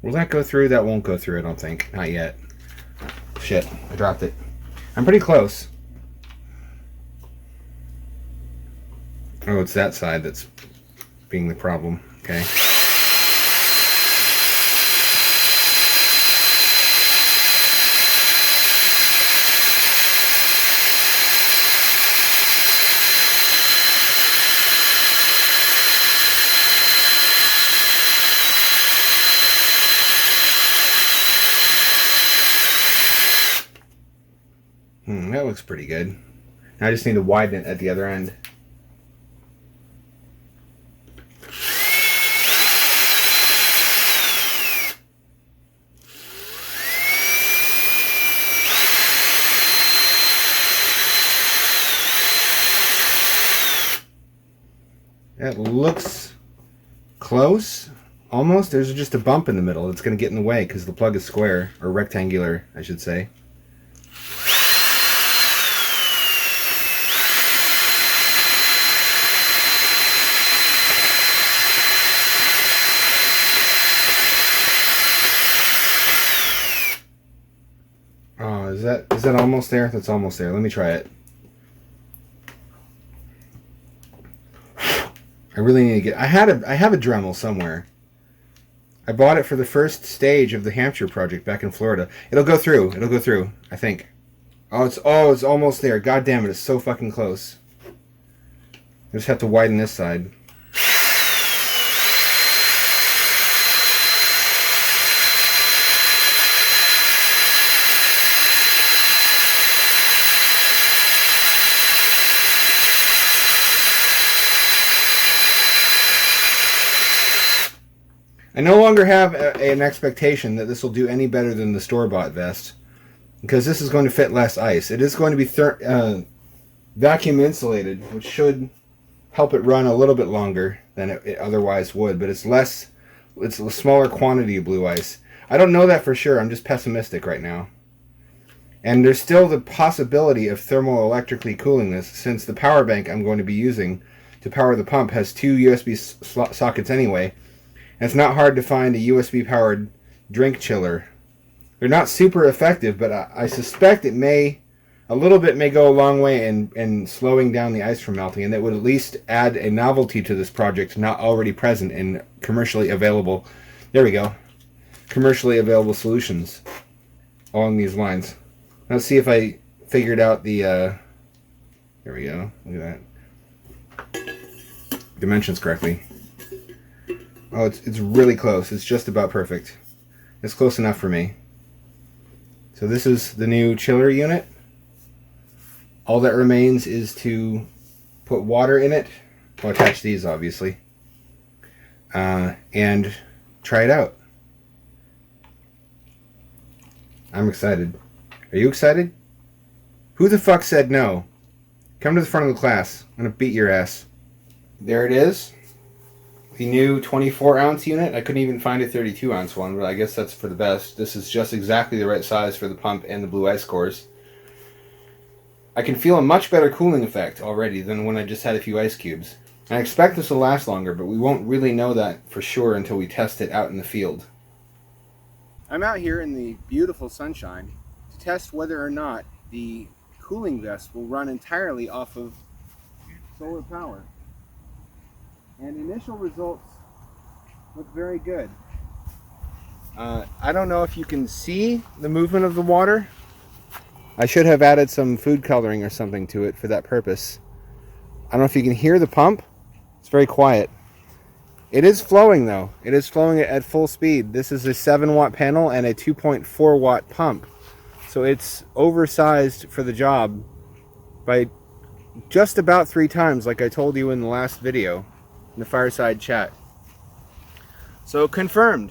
Will that go through? That won't go through, I don't think. Not yet. Shit, I dropped it. I'm pretty close. Oh, it's that side that's being the problem. Okay. That looks pretty good. Now I just need to widen it at the other end. That looks close. Almost. There's just a bump in the middle that's going to get in the way because the plug is square, or rectangular, I should say. Oh, is that almost there? That's almost there. Let me try it. I really need to get... I have a Dremel somewhere. I bought it for the first stage of the Hampshire project back in Florida. It'll go through. It'll go through, I think. Oh, it's almost there. God damn it, it's so fucking close. I just have to widen this side. I no longer have an expectation that this will do any better than the store-bought vest, because this is going to fit less ice. It is going to be vacuum insulated, which should help it run a little bit longer than it otherwise would, but it's a smaller quantity of blue ice. I don't know that for sure. I'm just pessimistic right now. And there's still the possibility of thermoelectrically cooling this, since the power bank I'm going to be using to power the pump has 2 USB sockets anyway. And it's not hard to find a USB-powered drink chiller. They're not super effective, but I suspect it a little bit may go a long way in slowing down the ice from melting, and that would at least add a novelty to this project not already present in commercially available, there we go, commercially available solutions along these lines. Let's see if I figured out the, there we go, look at that, dimensions correctly. Oh, it's really close. It's just about perfect. It's close enough for me. So this is the new chiller unit. All that remains is to put water in it. I'll attach these, obviously. And try it out. I'm excited. Are you excited? Who the fuck said no? Come to the front of the class. I'm going to beat your ass. There it is. The new 24-ounce unit. I couldn't even find a 32-ounce one, but I guess that's for the best. This is just exactly the right size for the pump and the blue ice cores. I can feel a much better cooling effect already than when I just had a few ice cubes. I expect this will last longer, but we won't really know that for sure until we test it out in the field. I'm out here in the beautiful sunshine to test whether or not the cooling vest will run entirely off of solar power. And initial results look very good. I don't know if you can see the movement of the water. I should have added some food coloring or something to it for that purpose. I don't know if you can hear the pump. It's very quiet. It is flowing though. It is flowing at full speed. This is a 7-watt panel and a 2.4 watt pump. So it's oversized for the job by just about 3 times, like I told you in the last video. In the fireside chat. So confirmed.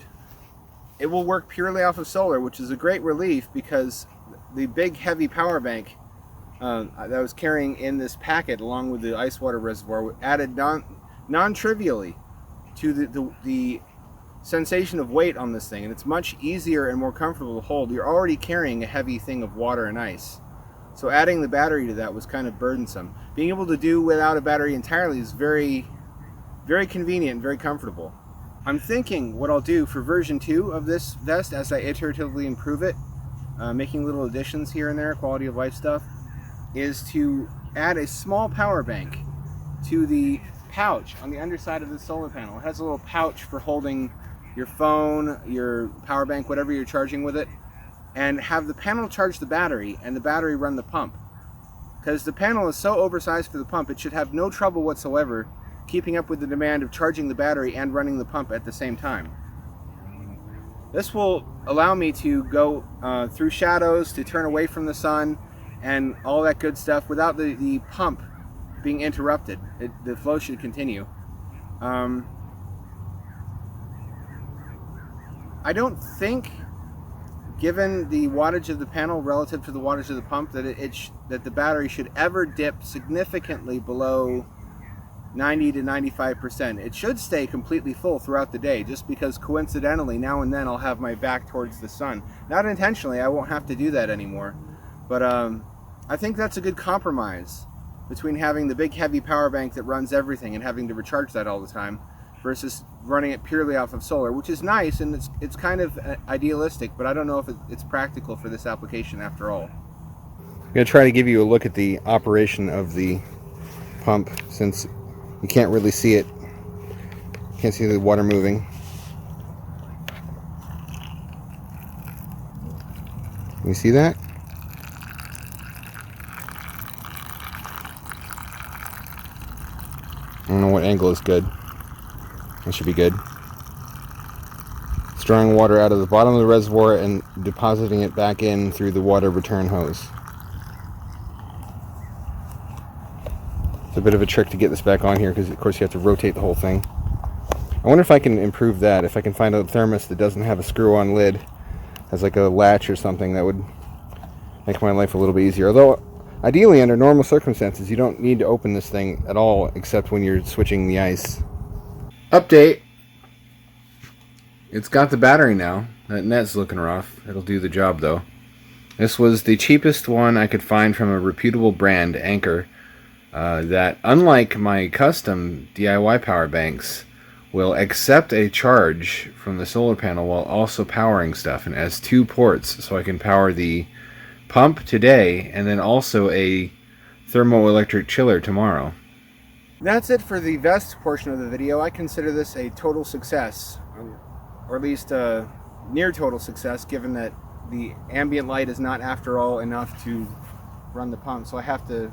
It will work purely off of solar, which is a great relief because the big heavy power bank that I was carrying in this packet along with the ice water reservoir added non-trivially to the sensation of weight on this thing, and it's much easier and more comfortable to hold. You're already carrying a heavy thing of water and ice. So adding the battery to that was kind of burdensome. Being able to do without a battery entirely is very convenient, very comfortable. I'm thinking what I'll do for version 2 of this vest as I iteratively improve it, making little additions here and there, quality of life stuff, is to add a small power bank to the pouch on the underside of the solar panel. It has a little pouch for holding your phone, your power bank, whatever you're charging with it, and have the panel charge the battery and the battery run the pump. Because the panel is so oversized for the pump, it should have no trouble whatsoever keeping up with the demand of charging the battery and running the pump at the same time. This will allow me to go through shadows, to turn away from the sun, and all that good stuff without the pump being interrupted. The flow should continue. I don't think, given the wattage of the panel relative to the wattage of the pump, that that the battery should ever dip significantly below 90 to 95%. It should stay completely full throughout the day, just because coincidentally now and then I'll have my back towards the sun. Not intentionally, I won't have to do that anymore. But I think that's a good compromise between having the big heavy power bank that runs everything and having to recharge that all the time, versus running it purely off of solar, which is nice and it's kind of idealistic, but I don't know if it's practical for this application after all. I'm going to try to give you a look at the operation of the pump, since you can't really see it. Can't see the water moving. Can you see that? I don't know what angle is good. That should be good. It's drawing water out of the bottom of the reservoir and depositing it back in through the water return hose. It's a bit of a trick to get this back on here, because of course you have to rotate the whole thing. I wonder if I can improve that, if I can find a thermos that doesn't have a screw-on lid, has like a latch or something that would make my life a little bit easier. Although ideally under normal circumstances you don't need to open this thing at all, except when you're switching the ice. Update. It's got the battery now. That net's looking rough. It'll do the job though. This was the cheapest one I could find from a reputable brand, Anchor, that, unlike my custom DIY power banks, will accept a charge from the solar panel while also powering stuff, and has 2 ports, so I can power the pump today and then also a thermoelectric chiller tomorrow. That's it for the vest portion of the video. I consider this a total success, or at least a near total success, given that the ambient light is not, after all, enough to run the pump. So I have to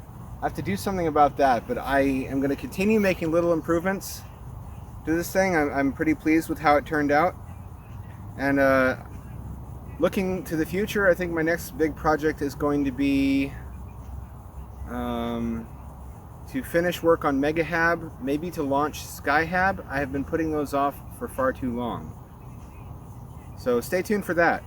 do something about that, but I am going to continue making little improvements to this thing. I'm pretty pleased with how it turned out, and looking to the future, I think my next big project is going to be to finish work on MegaHab, maybe to launch SkyHab. I have been putting those off for far too long, so stay tuned for that.